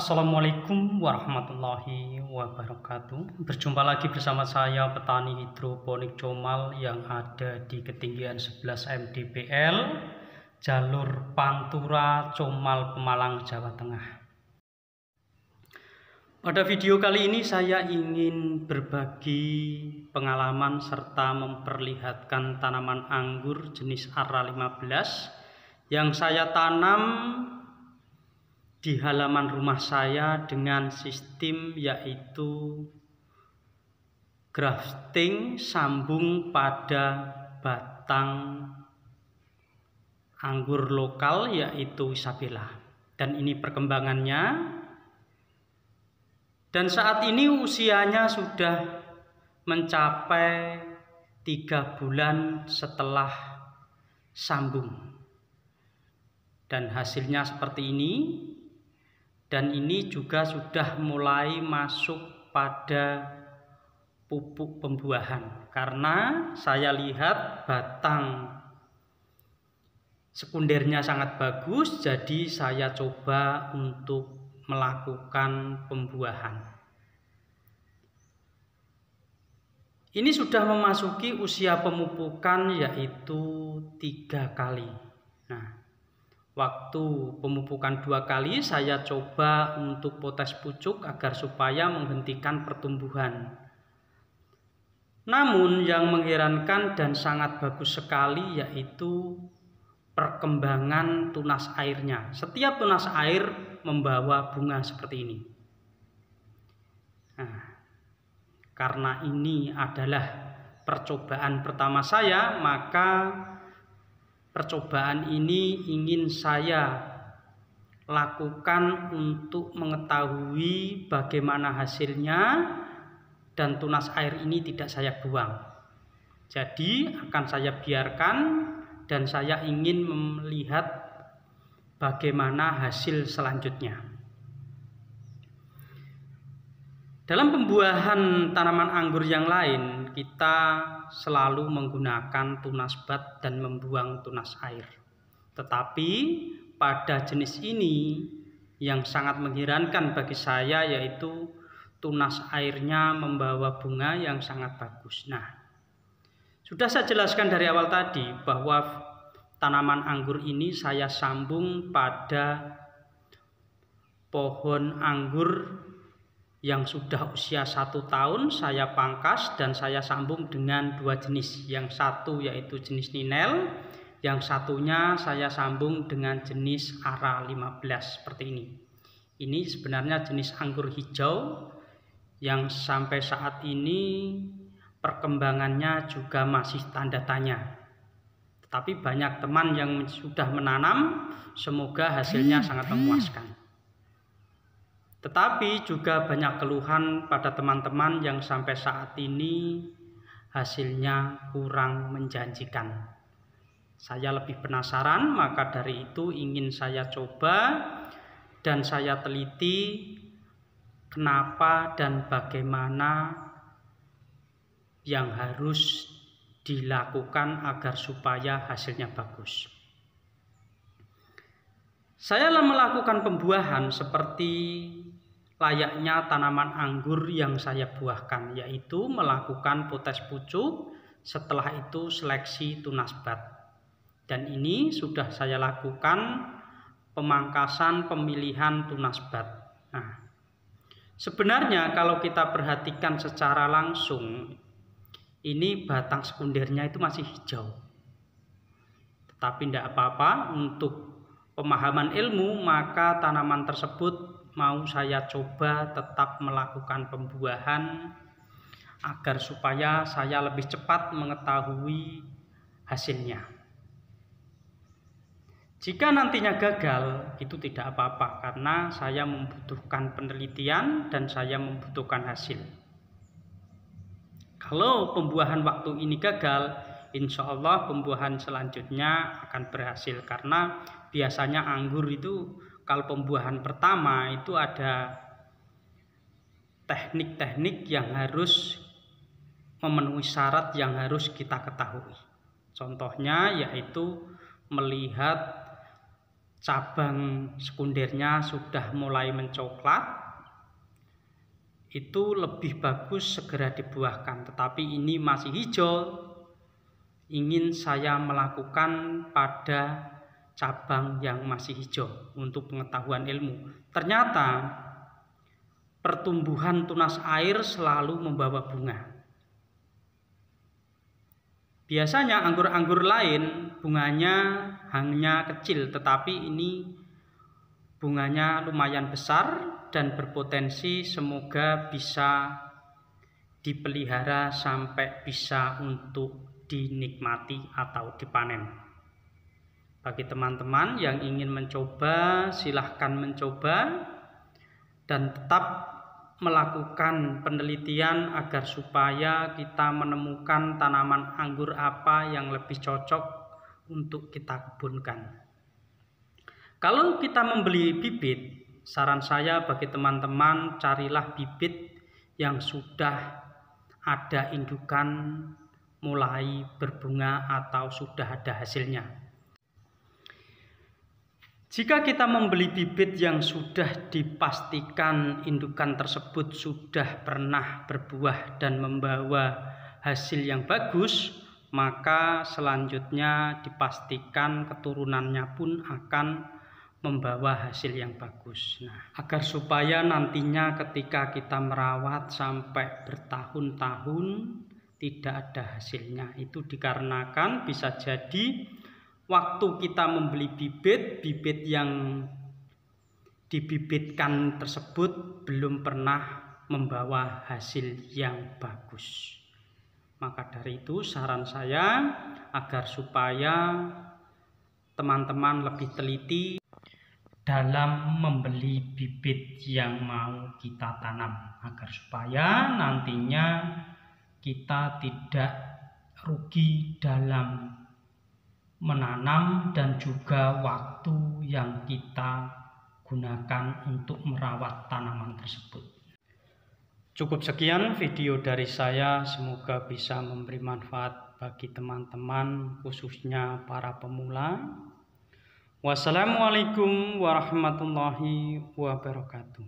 Assalamualaikum warahmatullahi wabarakatuh. Berjumpa lagi bersama saya petani hidroponik Comal yang ada di ketinggian 11 mdpl, jalur Pantura, Comal, Pemalang, Jawa Tengah. Pada video kali ini saya ingin berbagi pengalaman serta memperlihatkan tanaman anggur jenis Ara 15 yang saya tanam di halaman rumah saya dengan sistem yaitu grafting sambung pada batang anggur lokal yaitu Isabella. Dan ini perkembangannya, dan saat ini usianya sudah mencapai 3 bulan setelah sambung, dan hasilnya seperti ini. Dan ini juga sudah mulai masuk pada pupuk pembuahan, karena saya lihat batang sekundernya sangat bagus, jadi saya coba untuk melakukan pembuahan. Ini sudah memasuki usia pemupukan yaitu 3 kali. Nah, waktu pemupukan 2 kali saya coba untuk potes pucuk agar supaya menghentikan pertumbuhan. Namun yang mengherankan dan sangat bagus sekali yaitu perkembangan tunas airnya. Setiap tunas air membawa bunga seperti ini. Nah, karena ini adalah percobaan pertama saya, maka percobaan ini ingin saya lakukan untuk mengetahui bagaimana hasilnya, dan tunas air ini tidak saya buang. Jadi akan saya biarkan dan saya ingin melihat bagaimana hasil selanjutnya. Dalam pembuahan tanaman anggur yang lain, kita selalu menggunakan tunas bat dan membuang tunas air. Tetapi pada jenis ini yang sangat mengherankan bagi saya yaitu tunas airnya membawa bunga yang sangat bagus. Nah, sudah saya jelaskan dari awal tadi bahwa tanaman anggur ini saya sambung pada pohon anggur yang sudah usia 1 tahun, saya pangkas dan saya sambung dengan 2 jenis. Yang satu yaitu jenis Ninel, yang satunya saya sambung dengan jenis Ara 15 seperti ini. Ini sebenarnya jenis anggur hijau yang sampai saat ini perkembangannya juga masih tanda tanya. Tetapi banyak teman yang sudah menanam, semoga hasilnya sangat memuaskan. Tetapi juga banyak keluhan pada teman-teman yang sampai saat ini hasilnya kurang menjanjikan. Saya lebih penasaran, maka dari itu ingin saya coba dan saya teliti kenapa dan bagaimana yang harus dilakukan agar supaya hasilnya bagus. Saya melakukan pembuahan seperti layaknya tanaman anggur yang saya buahkan, yaitu melakukan potes pucuk, setelah itu seleksi tunas bat. Dan ini sudah saya lakukan pemangkasan pemilihan tunas bat. Nah, sebenarnya kalau kita perhatikan secara langsung, ini batang sekundernya itu masih hijau. Tetapi tidak apa-apa, untuk pemahaman ilmu maka tanaman tersebut mau saya coba tetap melakukan pembuahan agar supaya saya lebih cepat mengetahui hasilnya. Jika nantinya gagal, itu tidak apa-apa karena saya membutuhkan penelitian dan saya membutuhkan hasil. Kalau pembuahan waktu ini gagal, insya Allah pembuahan selanjutnya akan berhasil, karena biasanya anggur itu kalau pembuahan pertama itu ada teknik-teknik yang harus memenuhi syarat yang harus kita ketahui. Contohnya yaitu melihat cabang sekundernya sudah mulai mencoklat, itu lebih bagus segera dibuahkan. Tetapi ini masih hijau, ingin saya melakukan pada cabang yang masih hijau untuk pengetahuan ilmu. Ternyata pertumbuhan tunas air selalu membawa bunga. Biasanya anggur-anggur lain bunganya hanya kecil, tetapi ini bunganya lumayan besar dan berpotensi semoga bisa dipelihara sampai bisa untuk dinikmati atau dipanen. Bagi teman-teman yang ingin mencoba, silahkan mencoba dan tetap melakukan penelitian agar supaya kita menemukan tanaman anggur apa yang lebih cocok untuk kita kebunkan. Kalau kita membeli bibit, saran saya bagi teman-teman, carilah bibit yang sudah ada indukan mulai berbunga atau sudah ada hasilnya. Jika kita membeli bibit yang sudah dipastikan indukan tersebut sudah pernah berbuah dan membawa hasil yang bagus, maka selanjutnya dipastikan keturunannya pun akan membawa hasil yang bagus. Nah, agar supaya nantinya ketika kita merawat sampai bertahun-tahun tidak ada hasilnya, itu dikarenakan bisa jadi waktu kita membeli bibit yang dibibitkan tersebut belum pernah membawa hasil yang bagus. Maka dari itu saran saya agar supaya teman-teman lebih teliti dalam membeli bibit yang mau kita tanam, agar supaya nantinya kita tidak rugi dalam menanam dan juga waktu yang kita gunakan untuk merawat tanaman tersebut. Cukup sekian video dari saya, semoga bisa memberi manfaat bagi teman-teman khususnya para pemula. Wassalamualaikum warahmatullahi wabarakatuh.